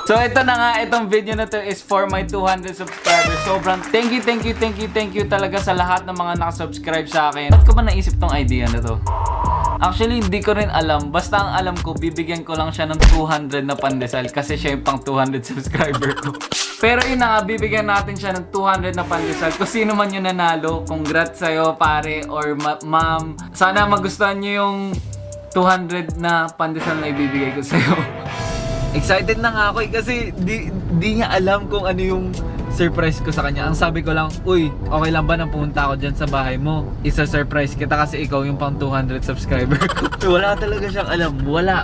So ito na nga, itong video na to is for my 200 subscribers. Sobrang thank you talaga sa lahat ng mga nakasubscribe sa akin. Ba't ko ba naisip tong idea na to? Actually, hindi ko rin alam. Basta ang alam ko, bibigyan ko lang siya ng 200 na pandesal kasi siya yung pang 200 subscriber ko. Pero yun na nga, bibigyan natin siya ng 200 na pandesal. Kung sino man yung nanalo, congrats sa'yo pare or ma'am. Sana magustuhan nyo yung 200 na pandesal na ibibigay ko sa'yo. Excited na nga ako kasi di niya alam kung ano yung surprise ko sa kanya. Ang sabi ko lang, uy, okay lang ba na pumunta ako dyan sa bahay mo? Isa-surprise kita kasi ikaw yung pang 200 subscriber ko. Wala talaga siyang alam.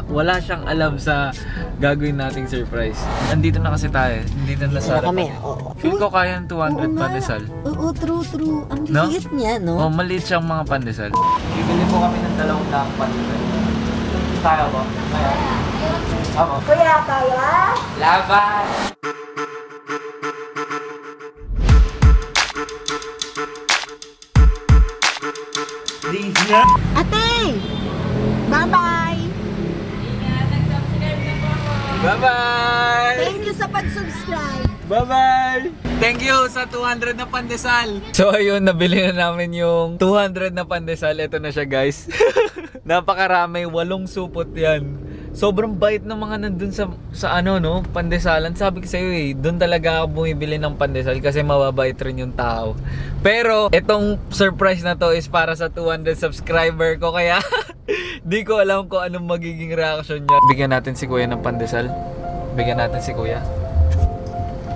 Wala siyang alam sa gagawin nating surprise. Andito na kasi tayo. Nandito na sa kami. Feel ko kaya yung 200 pandesal. Oo, true. Ang liit niya, no? Oh, maliit siyang mga pandesal. Bibili po kami ng 2 daang pandesal. Kaya ba? Kaya? Ako. Kuya, kaya? Laban! Ate! Bye-bye! Bye-bye! Thank you sa pag-subscribe! Bye-bye! Thank you sa 200 na pandesal! So ayun, nabili na namin yung 200 na pandesal. Ito na siya guys. Napakarami, 8 supot yan. Sobrang bait ng mga nandun sa ano no, pandesalan. Sabi ko sa'yo doon talaga ako bumibili ng pandesal kasi mababait rin yung tao. Pero itong surprise na to is para sa 200 subscriber ko kaya di ko alam kung anong magiging reaction niya. Bigyan natin si kuya ng pandesal. Bigyan natin si kuya.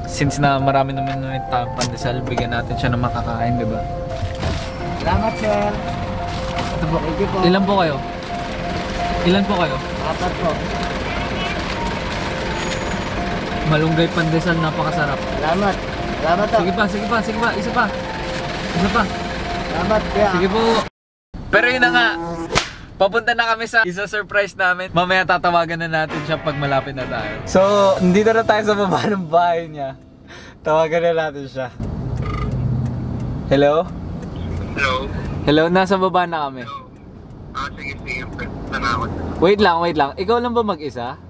Since na marami naman tayong pandesal, bigyan natin siya ng makakain, di ba? Salamat, sir! Ito po, po. Ilan po kayo? Ilan po kayo? 4 po. Malunggay pandesal, napakasarap. Salamat. Salamat to. Sige pa. Isa pa. Salamat, kuya. Sige po. Pero yun na nga. Papunta na kami sa isa-surprise namin. Mamaya tatawagan na natin siya pag malapit na tayo. So, nandito na tayo sa baba ng bahay niya. Tawagan na natin siya. Hello? Hello, nasa baba na kami. Sige. Salamat. Wait lang. Ikaw lang ba mag-isa?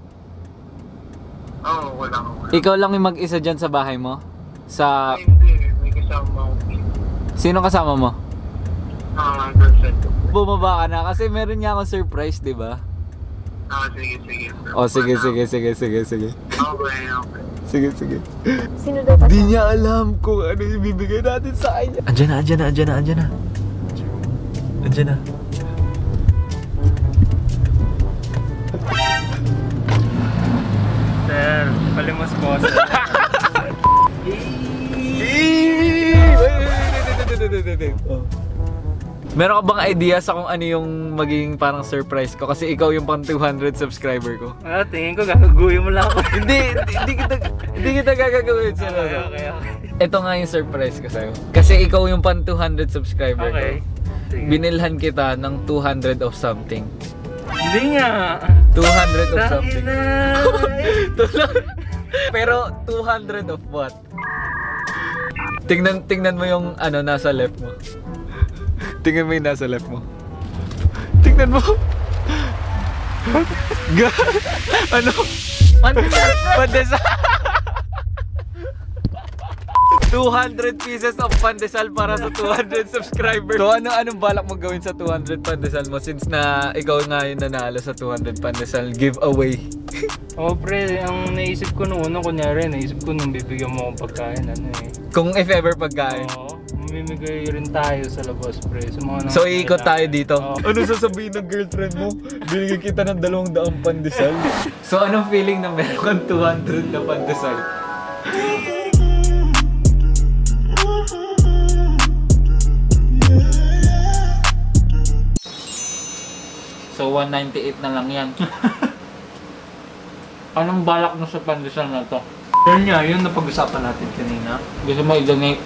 Oo, wala. Ikaw lang yung mag-isa dyan sa bahay mo? Sa... Hindi, may kasama ako. Sino kasama mo? Girlfriend ko. Bumaba ka na kasi meron niya akong surprise, di ba? Sige. Oh, sige. Okay. Sige. Sino daw pa? Di niya alam kung ano yung bibigay natin sa kanya. Andiyan na. Sir, palimos po. Meron ka bang idea sa kung ano yung magiging parang surprise ko? Kasi ikaw yung pang 200 subscriber ko. Tingin ko gagaguhin mo lang ako. Hindi kita gagawin sa Okay. Ito nga yung surprise ko sa'yo. Kasi ikaw yung pang 200 subscriber ko. Sige. Binilhan kita ng 200 of something. Hindi nga. 200 of something. Tangina. Pero 200 of what? Tingnan mo yung ano nasa left mo. Tingnan mo yung nasa left mo. Tingnan mo. Ano? Pandesal. 200 pieces of pandesal para sa 200 subscribers. So anong balak mo gawin sa 200 pandesal mo since na ikaw nga yung nanalo sa 200 pandesal giveaway? Pre, ang naisip ko nung kunyari, naisip ko nung bibigyan mo akong pagkain, Kung if ever pagkain. Oo, mamimigay rin tayo sa labas, pre. So iikot tayo dito. Oo. Ano sasabihin ng girlfriend mo? Binigyan kita ng 200 pandesal. So anong feeling na meron kang 200 na pandesal? So 198 na lang yan. Anong balak mo sa pandesal na to? Yun nga, yun na pag-usapan natin kanina. Gusto mo i-donate?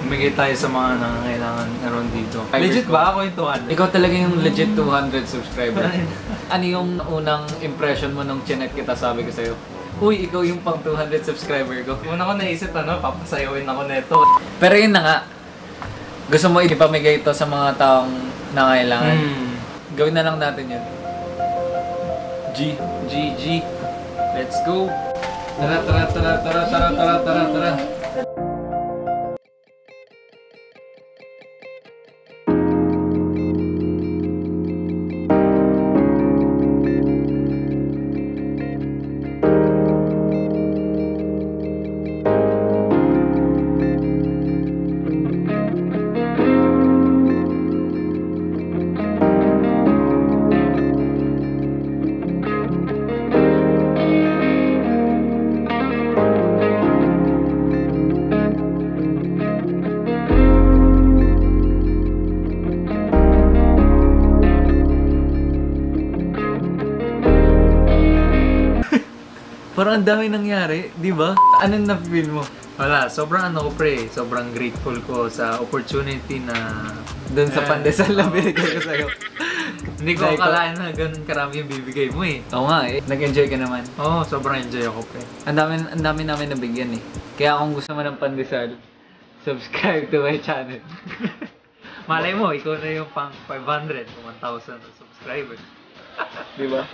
Bumigay tayo sa mga nangangailangan around dito. Legit ba ako yung 200? Ikaw talaga yung legit 200 subscriber. Ano yung unang impression mo nung chinet kita sabi ko sa'yo? Uy, ikaw yung pang 200 subscriber ko. Una ko naisip, papasayawin ako neto. Pero yun na nga. Gusto mo ipamigay ito sa mga taong nangangailangan. Gawin na lang natin yun. G. Let's go. Tara, tara, tara, tara, tara, tara, tara, tara. Parang ang dami nangyari, di ba? Anong na-feel mo? Wala, sobrang ano ko pre, sobrang grateful ko sa opportunity na Doon sa pandesal na binigay ko sa'yo. hindi ko akalain na ganun karami yung bibigay mo eh. Oo nga eh, nag-enjoy ka naman. Oo, sobrang enjoy ako pre. Ang dami namin nabigyan eh. Kaya kung gusto mo ng pandesal, subscribe to my channel. Malay mo, ikaw na yung pang 500 o 1,000 subscribers. Di ba?